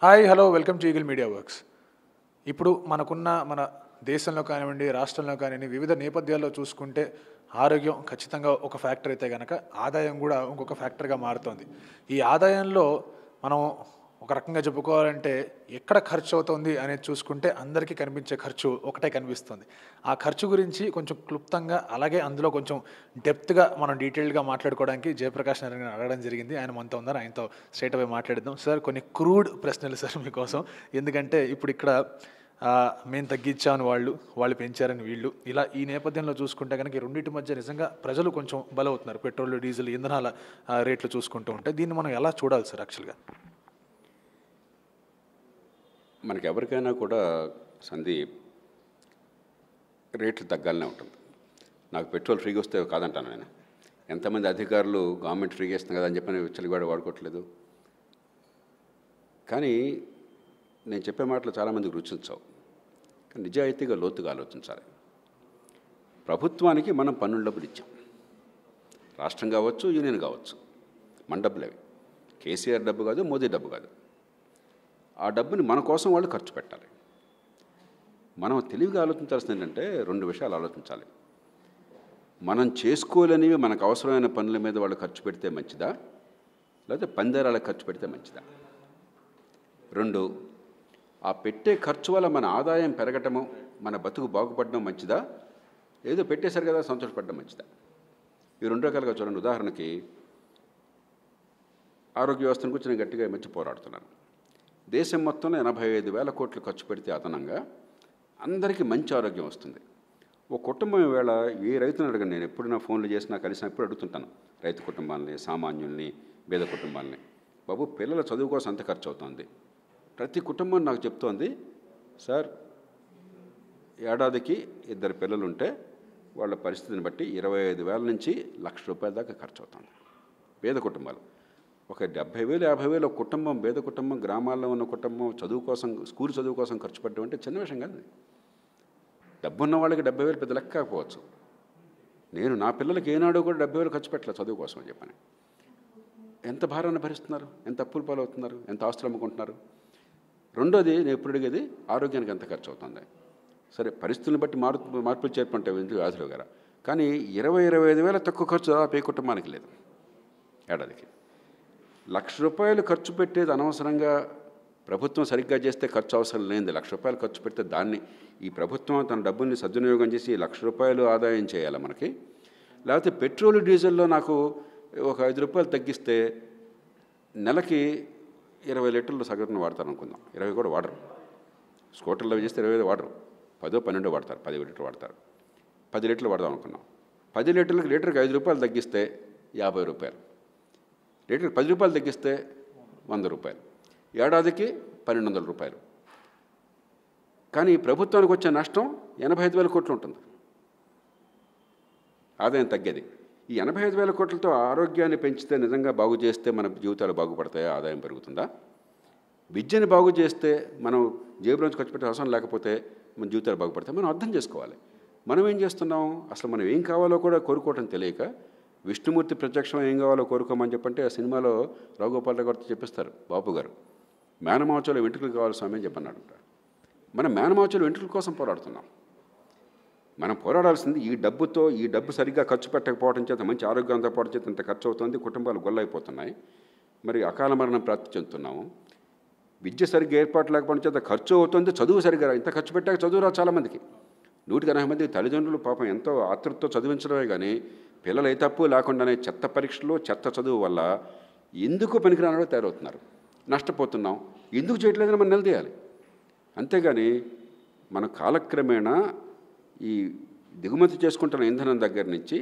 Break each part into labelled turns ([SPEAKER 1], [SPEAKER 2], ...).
[SPEAKER 1] Hi hello welcome to eagle media works. ఇప్పుడు మన దేశంలో కానివ్వండి, రాష్ట్రంలో కానివ్వండి, వివిధ నేపథ్యాల్లో చూసుకుంటే ఆరోగ్యం ఖచ్చితంగా ఒక ఫ్యాక్టర్ అయితే కనుక ఆదాయం కూడా ఇంకొక ఫ్యాక్టర్గా మారుతోంది. ఈ ఆదాయంలో మనం ఒక రకంగా చెప్పుకోవాలంటే ఎక్కడ ఖర్చు అవుతుంది అనేది చూసుకుంటే అందరికీ కనిపించే ఖర్చు ఒకటే కనిపిస్తుంది. ఆ ఖర్చు గురించి కొంచెం క్లుప్తంగా అలాగే అందులో కొంచెం డెప్త్గా మనం డీటెయిల్డ్గా మాట్లాడుకోవడానికి జయప్రకాష్ నారాయణ అడగడం జరిగింది. ఆయన మనతో ఉన్నారు. ఆయనతో స్ట్రైట్ అవే మాట్లాడిద్దాం. సార్, కొన్ని క్రూడ్ ప్రశ్నలు సార్ మీకోసం. ఎందుకంటే ఇప్పుడు ఇక్కడ మేము తగ్గించామని వాళ్ళు పెంచారని వీళ్ళు, ఇలా ఈ నేపథ్యంలో చూసుకుంటే కనుక ఈ రెండింటి మధ్య నిజంగా ప్రజలు కొంచెం బలవుతున్నారు. పెట్రోల్, డీజిల్, ఇంధనాల రేట్లు చూసుకుంటూ ఉంటే దీన్ని మనం ఎలా చూడాలి సార్? యాక్చువల్గా
[SPEAKER 2] మనకి ఎవరికైనా కూడా సందీప్ రేట్లు తగ్గాలనే ఉంటుంది. నాకు పెట్రోల్ ఫ్రీగా వస్తే కాదంటాను నేను. ఎంతమంది అధికారులు గవర్నమెంట్ ఫ్రీగా ఇస్తుంది కదా అని చెప్పి విచ్చలవాడు వాడుకోవట్లేదు. కానీ నేను చెప్పే మాటలు చాలామందికి రుచించవు. కానీ నిజాయితీగా లోతుగా ఆలోచించాలి. ప్రభుత్వానికి మనం పన్నుల డబ్బులు ఇచ్చాం. రాష్ట్రం కావచ్చు, యూనియన్ కావచ్చు, మన డబ్బులు అవి. కేసీఆర్ డబ్బు కాదు, మోదీ డబ్బు కాదు. ఆ డబ్బుని మన కోసం వాళ్ళు ఖర్చు పెట్టాలి. మనం తెలివిగా ఆలోచించాల్సింది ఏంటంటే రెండు విషయాలు ఆలోచించాలి. మనం చేసుకోలేనివి మనకు అవసరమైన పనుల మీద వాళ్ళు ఖర్చు పెడితే మంచిదా, లేకపోతే పందేరాలకు ఖర్చు పెడితే మంచిదా? రెండు, ఆ పెట్టే ఖర్చు వల్ల మన ఆదాయం పెరగటము, మన బతుకు బాగుపడడం మంచిదా, ఏదో పెట్టేశారు కదా సంతోషపడడం మంచిదా? ఈ రెండు రకాలుగా చూడండి. ఉదాహరణకి ఆరోగ్య వ్యవస్థను గురించి నేను గట్టిగా మంచి పోరాడుతున్నాను. దేశం మొత్తంలో 85,000 కోట్లు ఖర్చు పెడితే అదనంగా అందరికీ మంచి ఆరోగ్యం వస్తుంది. ఓ కుటుంబం వేళ ఏ రైతుని అడగండి, నేను ఎప్పుడు నా ఫోన్లు చేసినా కలిసినా ఎప్పుడు అడుగుతుంటాను రైతు కుటుంబాలని, సామాన్యుల్ని, పేద కుటుంబాలని. బాబు, పిల్లల చదువు కోసం అంత ఖర్చు అవుతుంది. ప్రతి కుటుంబం నాకు చెప్తోంది, సార్ ఏడాదికి 2 పిల్లలు ఉంటే వాళ్ళ పరిస్థితిని బట్టి 25,000 నుంచి ₹1,00,000 దాకా ఖర్చు అవుతుంది. పేద కుటుంబాలు ఒక 70,000, 50,000 ఒక కుటుంబం, పేద కుటుంబం, గ్రామాల్లో ఉన్న కుటుంబం చదువు కోసం, స్కూల్ చదువు కోసం ఖర్చు పెట్టడం అంటే చిన్న విషయం కాదు. డబ్బున్న వాళ్ళకి 70,000 పెద్ద లెక్క కాకపోవచ్చు. నేను నా పిల్లలకి ఏనాడు కూడా 70,000 ఖర్చు పెట్టలేదు చదువు కోసం అని చెప్పని. ఎంత భారాన్ని భరిస్తున్నారు, ఎంత అప్పులు పాలవుతున్నారు, ఎంత ఆస్తులు అమ్ముకుంటున్నారు. రెండోది, నేను ఎప్పుడు అడిగేది ఆరోగ్యానికి ఎంత ఖర్చు అవుతుంది. సరే, పరిస్థితులను బట్టి మార్పులు చేర్పుంటే ఎందుకు వ్యాధులు గారా, కానీ 25,000 తక్కువ ఖర్చు ఏ కుటుంబానికి లేదు. ఏడాదికి ₹1,00,000 ఖర్చు పెట్టేది అనవసరంగా. ప్రభుత్వం సరిగ్గా చేస్తే ఖర్చు అవసరం లేనిది. ₹1,00,000 ఖర్చు పెడితే దాన్ని ఈ ప్రభుత్వం తన డబ్బుల్ని సద్వినియోగం చేసి ₹1,00,000 ఆదాయం చేయాలి మనకి. లేకపోతే పెట్రోల్, డీజిల్లో నాకు ఒక ₹5 తగ్గిస్తే నెలకి 20 లీటర్లు సగటున వాడతారు అనుకుందాం. 20 కూడా వాడరు. స్కూటర్లో చేస్తే 25 వాడరు, 10, 12 వాడతారు, 10 లీటర్లు వాడతారు. 10 లీటర్లు వాడదాం అనుకున్నాం. 10 లీటర్లకు లీటర్కి ₹5 తగ్గిస్తే ₹50. లీటర్కి ₹10 తగ్గిస్తే ₹100. ఏడాదికి ₹1,200. కానీ ప్రభుత్వానికి వచ్చే నష్టం 85,000 కోట్లు ఉంటుంది. ఆదాయం తగ్గేది. ఈ 85,000 కోట్లతో ఆరోగ్యాన్ని పెంచితే, నిజంగా బాగు చేస్తే మన జీవితాలు బాగుపడతాయా, ఆదాయం పెరుగుతుందా? విద్యను బాగు చేస్తే మనం జేబులోంచి ఖర్చు పెట్టే అవసరం లేకపోతే మన జీవితాలు బాగుపడతాయి. మనం అర్థం చేసుకోవాలి. మనం ఏం చేస్తున్నాం, అసలు మనం ఏం కావాలో కూడా కోరుకోవటం తెలియక, విష్ణుమూర్తి ప్రత్యక్షం ఏం కావాలో కోరుకోమని చెప్పంటే ఆ సినిమాలో రావుగోపాల్ గారితో చెప్పిస్తారు బాబు గారు, మేనమావచలో వెంట్రుకలు కావాలి స్వామి అని చెప్పన్నాడు. మనం మేనమావచలో వెంట్రుకల కోసం పోరాడుతున్నాం. మనం పోరాడాల్సింది ఈ డబ్బుతో. ఈ డబ్బు సరిగ్గా ఖర్చు పెట్టకపోవడం చేత, మంచి ఆరోగ్యంతో పాటు చేత ఇంత ఖర్చు అవుతుంది, కుటుంబాలు గొల్లైపోతున్నాయి, మరి అకాల మరణం ప్రాప్తి చెందుతున్నాము. విద్య సరిగ్గా ఏర్పాటు లేకపోవడం చేత ఖర్చు అవుతుంది, చదువు సరిగ్గా ఇంత ఖర్చు పెట్టాక చదువు రాదు చాలామందికి. 180 మందికి తల్లిదండ్రులు పాపం ఎంతో ఆతృతతో చదివించడమే కానీ పిల్లలు ఏ తప్పు లేకుండానే చెత్త పరీక్షలు, చెత్త చదువు వల్ల ఎందుకు పనికిరానో తయారవుతున్నారు. నష్టపోతున్నాం. ఎందుకు చేయట్లేదని మనం నిలదీయాలి. అంతేగాని మన కాలక్రమేణా ఈ దిగుమతి చేసుకుంటున్న ఇంధనం దగ్గర నుంచి,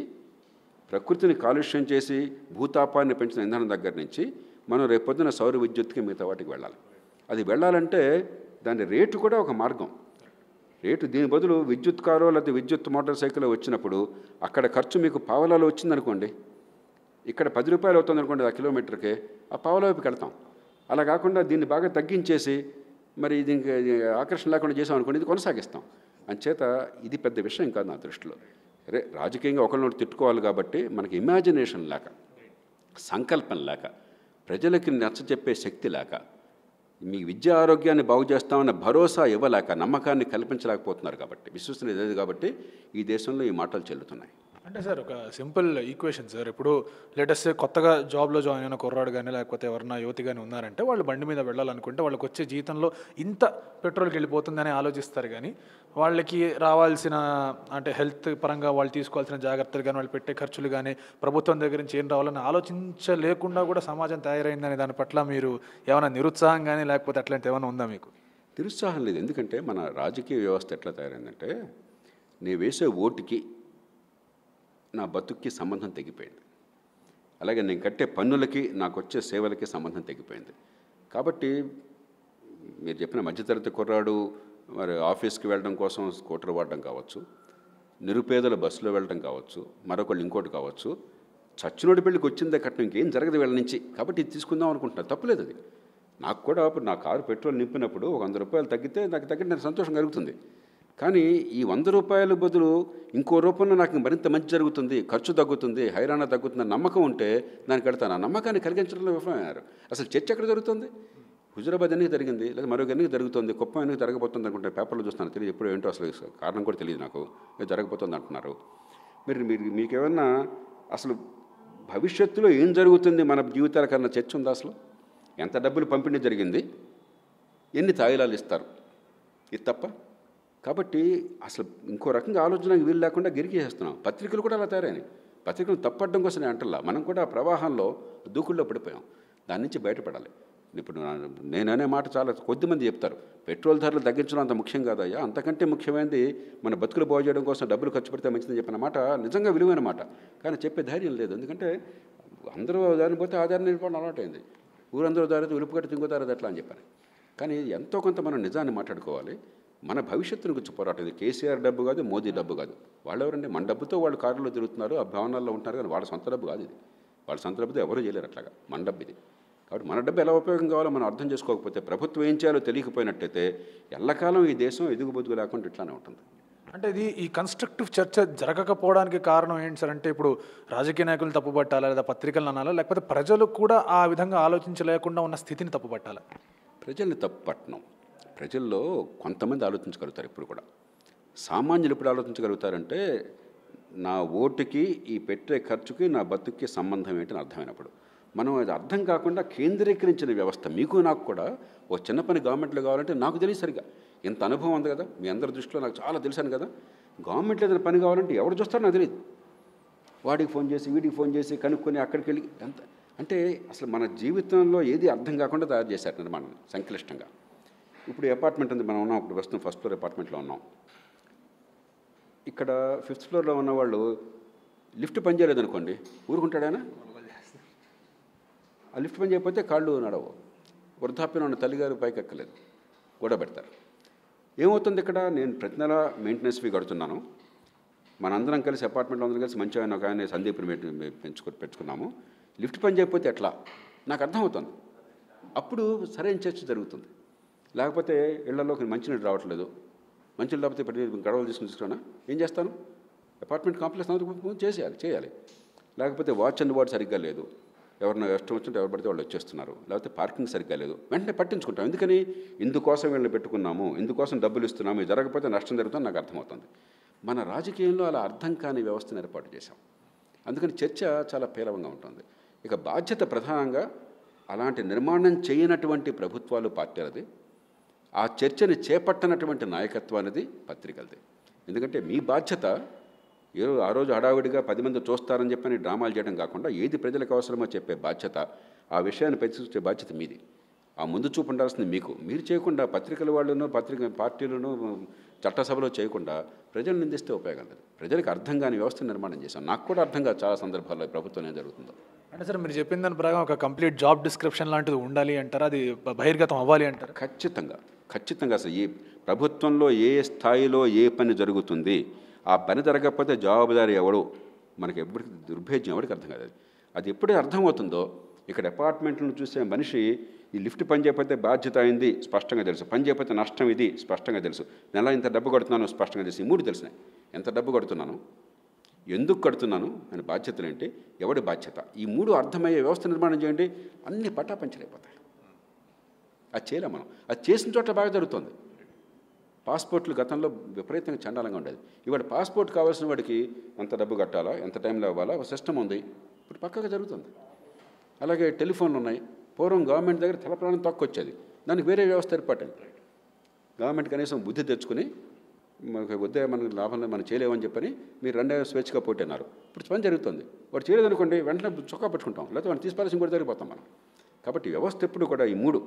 [SPEAKER 2] ప్రకృతిని కాలుష్యం చేసి భూతాపాన్ని పెంచిన ఇంధనం దగ్గర నుంచి మనం రేపొద్దున సౌర విద్యుత్కి మిగతా వాటికి వెళ్ళాలి. అది వెళ్ళాలంటే దాని రేటు కూడా ఒక మార్గం. రేటు దీని బదులు విద్యుత్ కారో లేకపోతే విద్యుత్ మోటార్ సైకిల్ వచ్చినప్పుడు అక్కడ ఖర్చు మీకు పావలాలో వచ్చిందనుకోండి, ఇక్కడ ₹10 అవుతుంది అనుకోండి ఆ కిలోమీటర్కి, ఆ పావలా వైపుకి వెళ్తాం. అలా కాకుండా దీన్ని బాగా తగ్గించేసి మరి దీనికి ఆకర్షణ లేకుండా చేసాం అనుకోండి, ఇది కొనసాగిస్తాం. అంచేత ఇది పెద్ద విషయం కాదు నా దృష్టిలో. రాజకీయంగా ఒకరినొకరు తిట్టుకోవాలి కాబట్టి మనకి ఇమాజినేషన్ లేక, సంకల్పం లేక, ప్రజలకి నచ్చ చెప్పే శక్తి లేక మీ విద్యా ఆరోగ్యాన్ని బాగు చేస్తామన్న భరోసా ఇవ్వలేక, నమ్మకాన్ని కల్పించలేకపోతున్నారు కాబట్టి, విశ్వసనీయత లేదు కాబట్టి ఈ దేశంలో ఈ మాటలు చెల్లుతున్నాయి.
[SPEAKER 1] అంటే సార్ ఒక సింపుల్ ఈక్వేషన్ సార్, ఇప్పుడు లేటెస్ట్ కొత్తగా జాబ్లో జాయిన్ అయిన కుర్రాడు కానీ లేకపోతే ఎవరన్నా యువతి కానీ ఉన్నారంటే వాళ్ళు బండి మీద వెళ్ళాలనుకుంటే వాళ్ళకి వచ్చే జీతంలో ఇంత పెట్రోల్కి వెళ్ళిపోతుందని ఆలోచిస్తారు. కానీ వాళ్ళకి రావాల్సిన అంటే హెల్త్ పరంగా వాళ్ళు తీసుకోవాల్సిన జాగ్రత్తలు కానీ వాళ్ళు పెట్టే ఖర్చులు కానీ ప్రభుత్వం దగ్గర నుంచి ఏం రావాలని ఆలోచించలేకుండా కూడా సమాజం తయారైందని దాని పట్ల మీరు ఏమైనా నిరుత్సాహం కానీ లేకపోతే అట్లాంటి ఏమైనా ఉందా మీకు?
[SPEAKER 2] నిరుత్సాహం లేదు. ఎందుకంటే మన రాజకీయ వ్యవస్థ ఎట్లా తయారైందంటే, నేను వేసే ఓటుకి నా బతుక్కి సంబంధం తెగిపోయింది. అలాగే నేను కట్టే పన్నులకి నాకు వచ్చే సేవలకి సంబంధం తెగిపోయింది. కాబట్టి మీరు చెప్పిన మధ్యతరగతి కుర్రాడు మరి ఆఫీస్కి వెళ్ళడం కోసం స్కూటర్ వాడడం కావచ్చు, నిరుపేదల బస్సులో వెళ్ళడం కావచ్చు, మరొకళ్ళు ఇంకోటి కావచ్చు, చచ్చినోడి పెళ్ళికి వచ్చిందే కట్టడం, ఇంకేం జరగదు వీళ్ళ నుంచి. కాబట్టి ఇది తీసుకుందాం అనుకుంటున్నారు, తప్పులేదు అది. నాకు కూడా నా కారు పెట్రోల్ నింపినప్పుడు ఒక 100 రూపాయలు తగ్గితే నాకు తగ్గిన నాకు సంతోషం కలుగుతుంది. కానీ ఈ 100 రూపాయల బదులు ఇంకో రూపంలో నాకు మరింత మంచి జరుగుతుంది, ఖర్చు తగ్గుతుంది, హైరాణ తగ్గుతుందని నమ్మకం ఉంటే దానికి కడతాను. ఆ నమ్మకాన్ని కలిగించడంలో విఫలమయ్యారు. అసలు చర్చ ఎక్కడ జరుగుతుంది? హుజురాబాద్ ఎన్నిక జరిగింది, లేదా మరొక ఎన్నిక జరుగుతుంది, కుప్పం ఎన్నిక జరగబోతుంది అనుకుంటే పేపర్లో చూస్తాను, తెలియదు ఎప్పుడు ఏంటో అసలు కారణం కూడా తెలియదు నాకు, జరగబోతుంది అంటున్నారు. మీకేమన్నా అసలు భవిష్యత్తులో ఏం జరుగుతుంది మన జీవితాల కన్నా చర్చ ఉందా? అసలు ఎంత డబ్బులు పంపిణీ జరిగింది, ఎన్ని తాయిలాలు ఇస్తారు, ఇది తప్ప. కాబట్టి అసలు ఇంకో రకంగా ఆలోచనకి వీలు లేకుండా గిరికేసేస్తున్నాం. పత్రికలు కూడా అలా తయారైనాయి. పత్రికలు తప్పడం కోసం నేను అంటల్లా, మనం కూడా ప్రవాహంలో దూకుల్లో పడిపోయాం. దాని నుంచి బయటపడాలి. ఇప్పుడు నేననే మాట చాలా కొద్దిమంది చెప్తారు, పెట్రోల్ ధరలు తగ్గించడం అంత ముఖ్యం కాదయ్యా, అంతకంటే ముఖ్యమైనది మన బతుకులు బాగు చేయడం కోసం డబ్బులు ఖర్చు పెడితే మంచిదని చెప్పిన మాట నిజంగా విలువైన మాట. కానీ చెప్పే ధైర్యం లేదు. ఎందుకంటే అందరూ దారిని పోతే ఆ దారిని వెళ్ళిపోవడం అలవాటైంది. ఊరందరూ దారితో ఉలుపుకట్టి తింగో దారిది ఎట్లా అని చెప్పాను. కానీ ఎంతో కొంత మనం నిజాన్ని మాట్లాడుకోవాలి. మన భవిష్యత్తును గురించి పోరాటం. ఇది కేసీఆర్ డబ్బు కాదు, మోదీ డబ్బు కాదు. వాళ్ళెవరండి? మన డబ్బుతో వాళ్ళు కారులో తిరుగుతున్నారు, ఆ భవనాల్లో ఉంటున్నారు. కానీ వాళ్ళ సొంత డబ్బు కాదు ఇది. వాళ్ళ సొంత డబ్బుతో ఎవరూ చేయలేరు అట్లాగా. మన డబ్బు ఇది. కాబట్టి మన డబ్బు ఎలా ఉపయోగం కావాలో మనం అర్థం చేసుకోకపోతే, ప్రభుత్వం ఏం చేయాలో తెలియకపోయినట్టయితే ఎల్లకాలం ఈ దేశం ఎదుగుబొదుగు లేకుండా ఇట్లానే ఉంటుంది.
[SPEAKER 1] అంటే ఇది ఈ కన్స్ట్రక్టివ్ చర్చ జరగకపోవడానికి కారణం ఏంటి సార్? అంటే ఇప్పుడు రాజకీయ నాయకులు తప్పుపట్టాలా, లేదా పత్రికలను అనాలా, లేకపోతే ప్రజలు కూడా ఆ విధంగా ఆలోచించలేకుండా ఉన్న స్థితిని తప్పుపట్టాలా?
[SPEAKER 2] ప్రజల్ని తప్పుపట్టడం. ప్రజల్లో కొంతమంది ఆలోచించగలుగుతారు. ఇప్పుడు కూడా సామాన్యులు ఎప్పుడు ఆలోచించగలుగుతారంటే, నా ఓటుకి ఈ పెట్టే ఖర్చుకి నా బతుక్కి సంబంధం ఏంటని అర్థమైనప్పుడు. మనం అది అర్థం కాకుండా కేంద్రీకరించిన వ్యవస్థ. మీకు నాకు కూడా ఓ చిన్న పని గవర్నమెంట్లో కావాలంటే నాకు తెలియదు సరిగా. ఇంత అనుభవం ఉంది కదా, మీ అందరి దృష్టిలో నాకు చాలా తెలిసాను కదా. గవర్నమెంట్లో ఏదైనా పని కావాలంటే ఎవరు చూస్తారో నాకు తెలియదు. వాడికి ఫోన్ చేసి వీడికి ఫోన్ చేసి కనుక్కొని అక్కడికి వెళ్ళి ఎంత అంటే అసలు మన జీవితంలో ఏది అర్థం కాకుండా తయారు చేశారు నిర్మాణం సంక్లిష్టంగా. ఇప్పుడు అపార్ట్మెంట్ ఉంది, మనం ఉన్నాం, ఇప్పుడు ప్రస్తుతం ఫస్ట్ ఫ్లోర్ అపార్ట్మెంట్లో ఉన్నాం. ఇక్కడ 5th ఫ్లోర్లో ఉన్నవాళ్ళు లిఫ్ట్ పని చేయలేదనుకోండి, ఊరుకుంటాడైనా? ఆ లిఫ్ట్ పని చేయకపోతే కాళ్ళు నడవు. వృద్ధాప్యం ఉన్న తల్లిగారు పైకి ఎక్కలేదు, గొడవ పెడతారు. ఏమవుతుంది ఇక్కడ? నేను ప్రతి నెల మెయింటెనెన్స్ ఫీ కడుతున్నాను. మనందరం కలిసి అపార్ట్మెంట్లో అందరం కలిసి మంచిగా ఒక ఆయన సందీప్ని పెంచుకున్నాము. లిఫ్ట్ పని చేయకపోతే ఎట్లా నాకు అర్థమవుతుంది. అప్పుడు సరైన చర్చ జరుగుతుంది. లేకపోతే ఇళ్లలోకి మంచినీళ్ళు రావట్లేదు, మంచినీళ్ళు రాకపోతే ఇప్పుడు గడవలు తీసుకున్నా ఏం చేస్తాను? అపార్ట్మెంట్ కాంప్లెక్స్ అందరూ చేయాలి. లేకపోతే వాచ్ అండ్ వార్డ్ సరిగ్గా లేదు, ఎవరిన ఇష్టం వచ్చినట్టు ఎవరు పడితే వాళ్ళు వచ్చేస్తున్నారు. లేకపోతే పార్కింగ్ సరిగ్గా లేదు, వెంటనే పట్టించుకుంటాం. ఎందుకని? ఇందుకోసం వీళ్ళని పెట్టుకున్నాము, ఇందుకోసం డబ్బులు ఇస్తున్నాము, ఇది జరగకపోతే నష్టం జరుగుతుంది నాకు అర్థమవుతుంది. మన రాజకీయంలో అలా అర్థం కాని వ్యవస్థను ఏర్పాటు చేశాం. అందుకని చర్చ చాలా పేలవంగా ఉంటుంది. ఇక బాధ్యత ప్రధానంగా అలాంటి నిర్మాణం చేయనటువంటి ప్రభుత్వాలు, పార్టీలది. ఆ చర్చని చేపట్టనటువంటి నాయకత్వం అనేది పత్రికలది. ఎందుకంటే మీ బాధ్యత ఆ రోజు హడావిడిగా 10 మంది చూస్తారని చెప్పని డ్రామాలు చేయడం కాకుండా, ఏది ప్రజలకు అవసరమో చెప్పే బాధ్యత, ఆ విషయాన్ని ప్రతిష్ఠించే బాధ్యత మీది. ఆ ముందు చూపు ఉండాల్సింది మీకు. మీరు చేయకుండా పత్రికల వాళ్ళను, పార్టీలను చట్టసభలో చేయకుండా ప్రజలు నిందిస్తే ఉపయోగం లేదు. ప్రజలకు అర్థం కాని వ్యవస్థ నిర్మాణం చేశాం. నాకు కూడా అర్థం కాదు చాలా సందర్భాల్లో ప్రభుత్వం ఏం జరుగుతుందో.
[SPEAKER 1] అంటే సార్ మీరు చెప్పిన దాని ప్రకారం ఒక కంప్లీట్ జాబ్ డిస్క్రిప్షన్ లాంటిది ఉండాలి అంటారా? అది బహిర్గతం అవ్వాలి అంటారు? ఖచ్చితంగా అసలు ఈ ప్రభుత్వంలో ఏ స్థాయిలో ఏ పని జరుగుతుంది, ఆ పని జరగకపోతే జవాబుదారి ఎవడు, మనకి ఎప్పటికి దుర్భేద్యం ఎవరికి అర్థం కాదు. అది ఎప్పుడైతే అర్థమవుతుందో, ఇక్కడ అపార్ట్మెంట్లను చూసే మనిషి ఈ లిఫ్ట్ పని చేయకపోతే బాధ్యత అయింది స్పష్టంగా తెలుసు, పని చేయకపోతే నష్టం ఇది స్పష్టంగా తెలుసు, నెల ఇంత డబ్బు కడుతున్నాను స్పష్టంగా తెలుసు. ఈ 3 తెలిసినాయి. ఎంత డబ్బు కడుతున్నాను, ఎందుకు కడుతున్నాను అని బాధ్యతలు ఏంటి, ఎవడి బాధ్యత, ఈ 3 అర్థమయ్యే వ్యవస్థ నిర్మాణం చేయండి, అన్ని పటాపంచలైపోతాయి.
[SPEAKER 2] అది చేయలేం మనం. అది చేసిన చోట్ల బాగా జరుగుతుంది. పాస్పోర్ట్లు గతంలో విపరీతంగా చండాలంగా ఉండేది. ఇవాళ పాస్పోర్ట్ కావాల్సిన వాడికి ఎంత డబ్బు కట్టాలా, ఎంత టైంలో అవ్వాలా, ఒక సిస్టమ్ ఉంది. ఇప్పుడు పక్కగా జరుగుతుంది. అలాగే టెలిఫోన్లు ఉన్నాయి. పూర్వం గవర్నమెంట్ దగ్గర తలప్రాణం తక్కువచ్చేది, దానికి వేరే వ్యవస్థ ఏర్పడింది. గవర్నమెంట్ కనీసం బుద్ధి తెచ్చుకుని మనకు వద్దే, మనకు లాభం మనం చేయలేమని చెప్పని మీరు రెండే స్వేచ్ఛగా పోటీన్నారు. ఇప్పుడు పని జరుగుతుంది. వాడు చేయలేదనుకోండి, వెంటనే చొక్కా పట్టుకుంటాం, లేకపోతే వాడిని తీసిపారేసి ఇంకోటి జరిగిపోతాం మనం. కాబట్టి వ్యవస్థ ఎప్పుడు కూడా ఈ మూడు,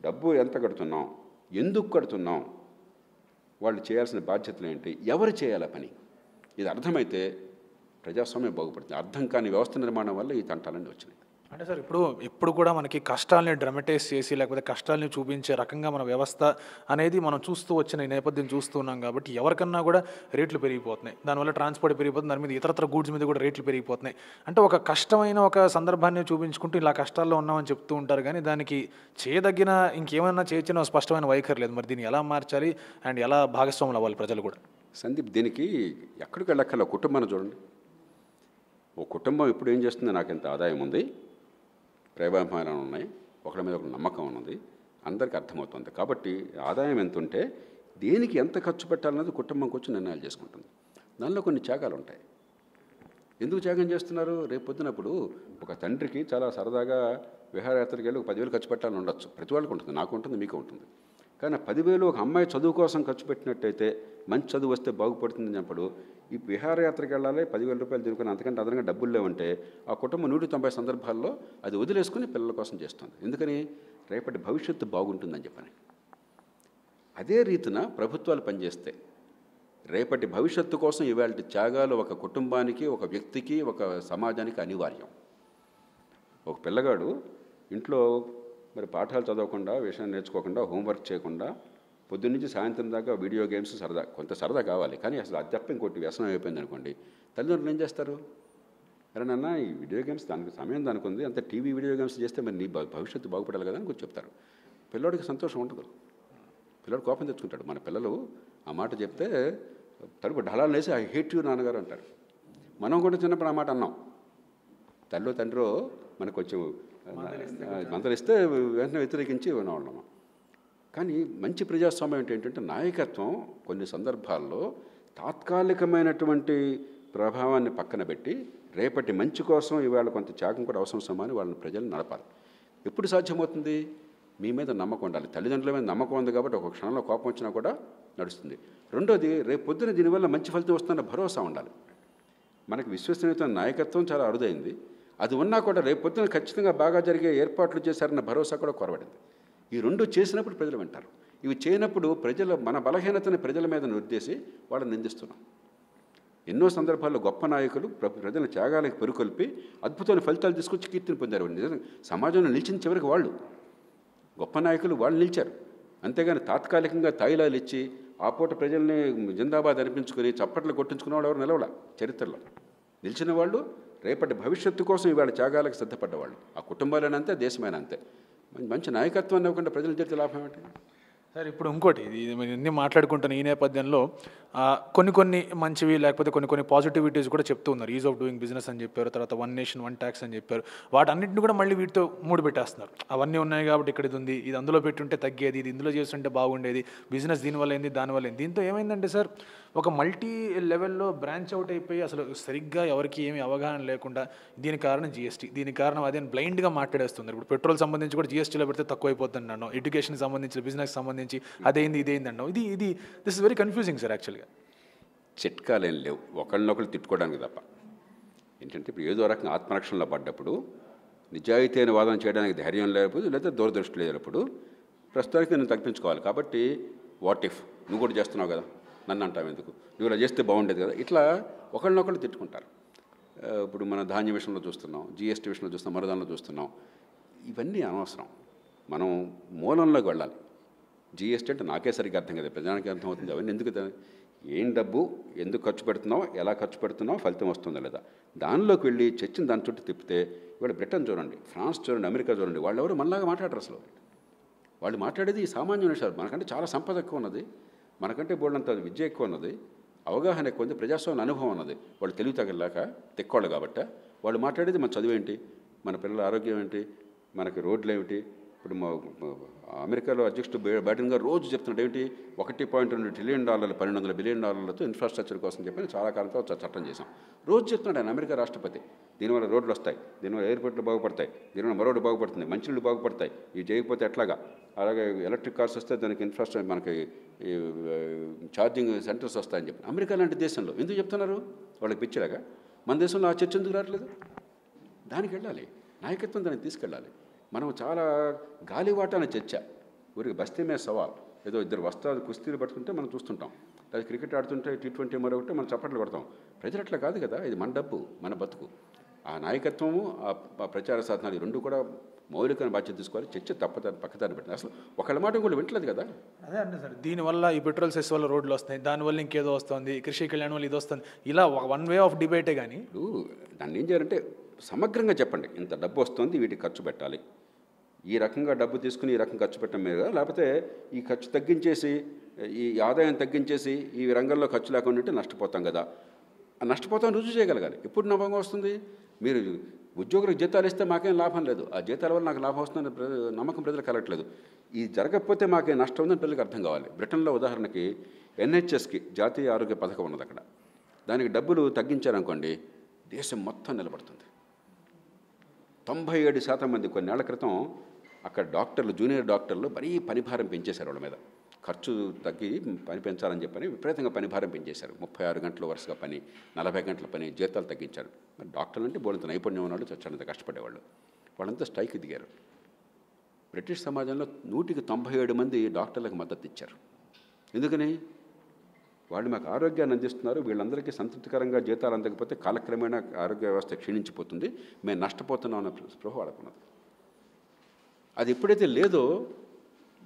[SPEAKER 2] డబ్బు ఎంత కడుతున్నాం, ఎందుకు కడుతున్నాం, వాళ్ళు చేయాల్సిన బాధ్యతలు ఏంటి, ఎవరు చేయాలి పని, ఇది అర్థమైతే ప్రజాస్వామ్యం బాగుపడుతుంది. అర్థం కాని వ్యవస్థ నిర్మాణం వల్ల ఈ తంటాలన్నీ వచ్చినాయి.
[SPEAKER 1] అంటే సార్ ఇప్పుడు కూడా మనకి కష్టాలని డ్రమటైజ్ చేసి లేకపోతే కష్టాలని చూపించే రకంగా మన వ్యవస్థ అనేది మనం చూస్తూ వచ్చిన ఈ నేపథ్యం చూస్తున్నాం. కాబట్టి ఎవరికన్నా కూడా రేట్లు పెరిగిపోతున్నాయి, దానివల్ల ట్రాన్స్పోర్ట్ పెరిగిపోతుంది, దాని మీద ఇతరత్ర గూడ్స్ మీద కూడా రేట్లు పెరిగిపోతున్నాయి. అంటే ఒక కష్టమైన ఒక సందర్భాన్ని చూపించుకుంటూ ఇలా కష్టాల్లో ఉన్నామని చెప్తూ ఉంటారు, కానీ దానికి చేయదగిన ఇంకేమైనా చేయొచ్చిన స్పష్టమైన వైఖరి లేదు. మరి దీన్ని ఎలా మార్చాలి అండ్ ఎలా భాగస్వాములు అవ్వాలి ప్రజలు కూడా?
[SPEAKER 2] సందీప్, దీనికి ఎక్కడికి వెళ్ళక్కర్ల, కుటుంబాన్ని చూడండి. ఓ కుటుంబం ఇప్పుడు ఏం చేస్తుంది, నాకు ఎంత ఆదాయం ఉంది, ప్రేమాభిమానాలు ఉన్నాయి, ఒకరి మీద ఒక నమ్మకం ఉన్నది, అందరికీ అర్థమవుతుంది. కాబట్టి ఆదాయం ఎంత ఉంటే దేనికి ఎంత ఖర్చు పెట్టాలన్నది కుటుంబంకి వచ్చి నిర్ణయాలు చేసుకుంటుంది. దానిలో కొన్ని త్యాగాలు ఉంటాయి. ఎందుకు త్యాగం చేస్తున్నారు? రేపు పొద్దునప్పుడు ఒక తండ్రికి చాలా సరదాగా విహారయాత్రకి వెళ్ళి ఒక 10,000 ఖర్చు పెట్టాలని ఉండొచ్చు. ప్రతి వాళ్ళకి ఉంటుంది, నాకు ఉంటుంది, మీకు ఉంటుంది. కానీ 10,000 ఒక అమ్మాయి చదువు కోసం ఖర్చు పెట్టినట్టయితే, మంచి చదువు వస్తే బాగుపడుతుందని చెప్పడు. ఈ విహారయాత్రకి వెళ్ళాలి, 10,000 రూపాయలు తినుకుని అంతకంటే అదనంగా డబ్బులు లేవంటే ఆ కుటుంబం 190 సందర్భాల్లో అది వదిలేసుకుని పిల్లల కోసం చేస్తుంది. ఎందుకని? రేపటి భవిష్యత్తు బాగుంటుందని చెప్పని. అదే రీతిన ప్రభుత్వాలు పనిచేస్తే రేపటి భవిష్యత్తు కోసం ఇవాళ త్యాగాలు ఒక కుటుంబానికి, ఒక వ్యక్తికి, ఒక సమాజానికి అనివార్యం. ఒక పిల్లగాడు ఇంట్లో మరి పాఠాలు చదవకుండా, విషయాన్ని నేర్చుకోకుండా, హోంవర్క్ చేయకుండా పొద్దున్నుంచి సాయంత్రం దాకా వీడియో గేమ్స్ సరదా, కొంత సరదా కావాలి, కానీ అసలు అది తప్ప ఇంకోటి వ్యసనం అయిపోయింది అనుకోండి, తల్లిదండ్రులు ఏం చేస్తారు? అరే నాన్న, ఈ వీడియో గేమ్స్ దానికి సమయం దానికి ఉంది, అంత టీవీ వీడియో గేమ్స్ చేస్తే మరి నీ భవిష్యత్తు బాగుపడాలి కదా అని కొంచెం చెప్తారు. పిల్లోడికి సంతోషం ఉండదు, పిల్లోడు కోపం తెచ్చుకుంటాడు. మన పిల్లలు ఆ మాట చెప్తే తలుపు ఢలాలు వేసి ఐ హేట్ యూ నాన్నగారు అంటారు. మనం కూడా చిన్నప్పుడు ఆ మాట అన్నాం. తల్లి తండ్రి మనకు కొంచెం మందలిస్తే వెంటనే వ్యతిరేకించి వినేవాళ్ళము. కానీ మంచి ప్రజాస్వామ్యం ఏంటంటే నాయకత్వం కొన్ని సందర్భాల్లో తాత్కాలికమైనటువంటి ప్రభావాన్ని పక్కన పెట్టి రేపటి మంచి కోసం ఇవాళ కొంత త్యాగం కూడా అవసరం సమాని వాళ్ళని ప్రజలు నడపాలి. ఎప్పుడు సాధ్యమవుతుంది? మీ మీద నమ్మకం ఉండాలి. తల్లిదండ్రుల మీద నమ్మకం ఉంది కాబట్టి ఒక క్షణంలో కోపం వచ్చినా కూడా నడుస్తుంది. రెండోది, రేపు పొద్దున దీనివల్ల మంచి ఫలితం వస్తున్న భరోసా ఉండాలి. మనకు విశ్వసనీయత నాయకత్వం చాలా అరుదైంది. అది ఉన్నా కూడా రేపు పొద్దున ఖచ్చితంగా బాగా జరిగే ఏర్పాట్లు చేశారన్న భరోసా కూడా కొరబడింది. ఈ రెండు చేసినప్పుడు ప్రజలు వింటారు. ఇవి చేయనప్పుడు మన బలహీనతని ప్రజల మీద నిర్దేశి వాళ్ళని నిందిస్తున్నాం. ఎన్నో సందర్భాల్లో గొప్ప నాయకులు ప్రజల త్యాగాలకు పెరుకొల్పి అద్భుతమైన ఫలితాలు తీసుకొచ్చి కీర్తిని పొందారు. నిజంగా సమాజంలో నిలిచిన చివరికి వాళ్ళు గొప్ప నాయకులు, వాళ్ళు నిలిచారు. అంతేగాని తాత్కాలికంగా తాయిలాలు ఇచ్చి ఆ పూట ప్రజల్ని జిందాబాద్ అనిపించుకొని చప్పట్లు కొట్టించుకున్న వాళ్ళు ఎవరు నిలవల. చరిత్రలో నిలిచిన వాళ్ళు రేపటి భవిష్యత్తు కోసం ఇవాళ త్యాగాలకు సిద్ధపడ్డవాళ్ళు. ఆ కుటుంబాలైనా అంతే, దేశమైనా అంతే. మంచి నాయకత్వాన్ని ఇవ్వకుండా ప్రజలు జరిగితే లాభం ఏంటి?
[SPEAKER 1] సార్, ఇప్పుడు ఇంకోటి, ఇది అన్నీ మాట్లాడుకుంటున్న ఈ నేపథ్యంలో కొన్ని మంచివి లేకపోతే కొన్ని పాజిటివిటీస్ కూడా చెప్తూ ఉన్నారు. ఈజ్ ఆఫ్ డూయింగ్ బిజినెస్ అని చెప్పారు, తర్వాత 1 నేషన్ 1 ట్యాక్స్ అని చెప్పారు. వాటన్నింటిని కూడా మళ్ళీ వీటితో మూడు పెట్టేస్తున్నారు. అవన్నీ ఉన్నాయి కాబట్టి ఇక్కడ ఇది ఉంది, ఇది అందులో పెట్టుంటే తగ్గేది, ఇది ఇందులో చేస్తుంటే బాగుండేది, బిజినెస్ దీనివల్ల ఏంది దానివల్ల ఏంది. దీంతో ఏమైందంటే సార్, ఒక మల్టీ లెవెల్లో బ్రాంచ్ అవుట్ అయిపోయి అసలు సరిగ్గా ఎవరికి ఏమి అవగాహన లేకుండా దీని కారణం జీఎస్టీ, దీని కారణం అదే బ్లైండ్గా మాట్లాడేస్తున్నారు. ఇప్పుడు పెట్రోల్ సంబంధించి కూడా జీఎస్టీలో పెడితే తక్కువ అయిపోతుంది అన్నాం, ఎడ్యుకేషన్కి సంబంధించి, బిజినెస్ సంబంధించి అదేంది ఇదేంది అన్నాం. This is very confusing sir. యాక్చువల్గా
[SPEAKER 2] చిట్కాలేం లేవు, ఒకళ్ళనొకళ్ళు తిట్టుకోవడానికి తప్ప. ఏంటంటే ఇప్పుడు ఏదో రకంగా ఆత్మరక్షణలో పడ్డప్పుడు, నిజాయితీ అయిన వాదన చేయడానికి ధైర్యం లేకపోతే, లేదా దూరదృష్టి లేనప్పుడు ప్రస్తుతానికి నేను తప్పించుకోవాలి. కాబట్టి వాట్ ఇఫ్ నువ్వు కూడా చేస్తున్నావు కదా, నన్ను అంటావు ఎందుకు, నువ్వు ఇలా చేస్తే బాగుండేది కదా, ఇట్లా ఒకళ్ళనొకళ్ళు తిట్టుకుంటారు. ఇప్పుడు మన ధాన్యం విషయంలో చూస్తున్నాం, జీఎస్టీ విషయంలో చూస్తున్నాం, మరదానిలో చూస్తున్నాం. ఇవన్నీ అనవసరం. మనం మూలంలోకి వెళ్ళాలి. జీఎస్టీ అంటే నాకే సరిగ్గా అర్థం కదా, ప్రజానికి అర్థమవుతుంది. అవన్నీ ఎందుకు, ఏం డబ్బు ఎందుకు ఖర్చు పెడుతున్నావు, ఎలా ఖర్చు పెడుతున్నావు, ఫలితం వస్తుందా లేదా, దానిలోకి వెళ్ళి చర్చను దాని చుట్టూ తిప్పితే, ఇవాళ బ్రిటన్ చూడండి, ఫ్రాన్స్ చూడండి, అమెరికా చూడండి, వాళ్ళు ఎవరు మనలాగా మాట్లాడరు. అసలు వాళ్ళు మాట్లాడేది ఈ సామాన్య విషయాలు. మనకంటే చాలా సంపద ఎక్కువ ఉన్నది, మనకంటే బోల్డంత విద్య ఎక్కువ ఉన్నది, అవగాహన ఎక్కువ ఉంది, ప్రజాస్వామ్య అనుభవం ఉన్నది. వాళ్ళు తెలివి తగలేక తెక్కోళ్ళు కాబట్టి వాళ్ళు మాట్లాడేది మన చదువు ఏంటి, మన పిల్లల ఆరోగ్యం ఏంటి, మనకి రోడ్లు ఏమిటి, ఇప్పుడు అమెరికాలో అధ్యక్షుడు బైడెన్ గారు రోజు చెప్తున్నాడు ఏంటి, $1.2 ట్రిలియన్ $1,200 బిలియన్ ఇన్ఫ్రాస్ట్రక్చర్ కోసం చెప్పి చాలా కాలంతో చట్టం చేశాం. రోజు చెప్తున్నాడు ఆయన అమెరికా రాష్ట్రపతి. దీనివల్ల రోడ్లు వస్తాయి, దీనివల్ల ఎయిర్పోర్ట్లు బాగుపడతాయి, దీనివల్ల మరోడు బాగుపడుతుంది, మంచినీళ్ళు బాగుపడతాయి, ఇవి చేయకపోతే ఎట్లాగా. అలాగే ఎలక్ట్రిక్ కార్స్ వస్తే దానికి ఇన్ఫ్రాస్ట్రక్చర్ మనకి ఛార్జింగ్ సెంటర్స్ వస్తాయని చెప్పి. అమెరికా లాంటి దేశంలో ఎందుకు చెప్తున్నారు? వాళ్ళకి పిచ్చిలాగా. మన దేశంలో ఆ చర్చ ఎందుకు రావట్లేదు? దానికి వెళ్ళాలి, నాయకత్వం దానికి తీసుకెళ్ళాలి. మనం చాలా గాలివాటాన చర్చ, ఊరికి బస్తీ మీద సవాల్, ఏదో ఇద్దరు వస్తారు కుస్తీలు పట్టుకుంటే మనం చూస్తుంటాం, అది క్రికెట్ ఆడుతుంటే T20 మరొకటి మనం చప్పట్లు పడతాం. ప్రజలు అట్లా కాదు కదా, ఇది మన డబ్బు మన బతుకు. ఆ నాయకత్వము ఆ ప్రచార సాధనాలు రెండు కూడా మౌలికమైన బాధ్యత తీసుకోవాలి. చర్చ పక్కదారి పెట్టింది. అసలు ఒకళ్ళ మాట కూడా వింటలేదు కదా.
[SPEAKER 1] అదే అండి సార్, దీనివల్ల ఈ పెట్రోల్ సెస్ వల్ల రోడ్లు వస్తాయి, దానివల్ల ఇంకేదో వస్తుంది, కృషి కళ్యాణం వల్ల ఇది వస్తుంది, ఇలా వన్ వే ఆఫ్ డిబేటే. కానీ
[SPEAKER 2] ఇప్పుడు దాన్ని ఏం చేయాలంటే సమగ్రంగా చెప్పండి, ఇంత డబ్బు వస్తుంది వీటికి ఖర్చు పెట్టాలి, ఈ రకంగా డబ్బు తీసుకుని ఈ రకంగా ఖర్చు పెట్టడం మీద, లేకపోతే ఈ ఖర్చు తగ్గించేసి ఈ ఆదాయం తగ్గించేసి ఈ రంగంలో ఖర్చు లేకుండా ఉంటే నష్టపోతాం కదా. ఆ నష్టపోతాం రుజువు చేయగలగాలి. ఎప్పుడు నమ్మకంగా వస్తుంది? మీరు ఉద్యోగులకు జీతాలు ఇస్తే మాకేం లాభం లేదు, ఆ జీతాల వల్ల నాకు లాభం వస్తుందని నమ్మకం ప్రజలకు కలగట్లేదు. ఇది జరగకపోతే మాకేం నష్టం ఉందని ప్రజలకు అర్థం కావాలి. బ్రిటన్లో ఉదాహరణకి NHSకి జాతీయ ఆరోగ్య పథకం ఉన్నది. అక్కడ దానికి డబ్బులు తగ్గించారనుకోండి, దేశం మొత్తం నిలబడుతుంది. 97% మంది కొన్నేళ్ల క్రితం అక్కడ డాక్టర్లు, జూనియర్ డాక్టర్లు మరీ పనిభారం పెంచేశారు. వాళ్ళ మీద ఖర్చు తగ్గి పని పెంచాలని చెప్పని విపరీతంగా పనిభారం పెంచేశారు. 36 గంటల వరుసగా పని, 40 గంటల పని, జీతాలు తగ్గించారు. మరి డాక్టర్లు అంటే బోడంత నైపుణ్యం ఉన్నాడు, చచ్చానంత కష్టపడేవాళ్ళు. వాళ్ళంతా స్ట్రైక్ దిగారు. బ్రిటిష్ సమాజంలో 197 మంది డాక్టర్లకు మద్దతు ఇచ్చారు. ఎందుకని? వాళ్ళు మాకు ఆరోగ్యాన్ని అందిస్తున్నారు, వీళ్ళందరికీ సంతృప్తికరంగా జీతాలు అందకపోతే కాలక్రమేణా ఆరోగ్య వ్యవస్థ క్షీణించిపోతుంది, మేము నష్టపోతున్నాం అన్న స్పృహ వాడుకున్నది. అది ఎప్పుడైతే లేదో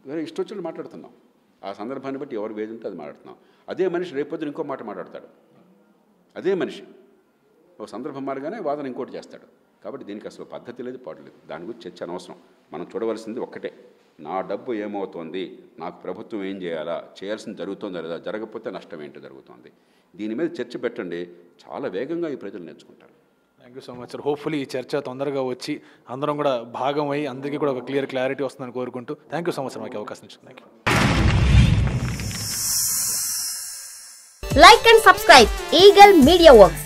[SPEAKER 2] వేరే ఇష్టొచ్చినట్టు మాట్లాడుతున్నాం. ఆ సందర్భాన్ని బట్టి ఎవరు వేది ఉంటే అది మాట్లాడుతున్నాం. అదే మనిషి రేపొద్దున ఇంకో మాట మాట్లాడతాడు. అదే మనిషి ఒక సందర్భం మారగానే వాదన ఇంకోటి చేస్తాడు. కాబట్టి దీనికి అసలు పద్ధతి లేదు, పాటు లేదు. దాని గురించి చర్చ అనవసరం. మనం చూడవలసింది ఒక్కటే, నా డబ్బు ఏమవుతోంది, నాకు ప్రభుత్వం ఏం చేయాలా, చేయాల్సింది జరుగుతుందా లేదా, జరగకపోతే నష్టం ఏంటో జరుగుతుంది. దీని మీద చర్చ పెట్టండి, చాలా వేగంగా ఈ ప్రజలు నేర్చుకుంటారు.
[SPEAKER 1] Thank you so much sir. Hopefully ఈ చర్చ తొందరగా వచ్చి అందరం కూడా భాగం అయ్యి అందరికీ కూడా ఒక క్లారిటీ వస్తుందని కోరుకుంటూ thank you so much sir, మాకు అవకాశం ఇచ్చింది. Thank you.
[SPEAKER 3] Like and subscribe Eagle Media Works.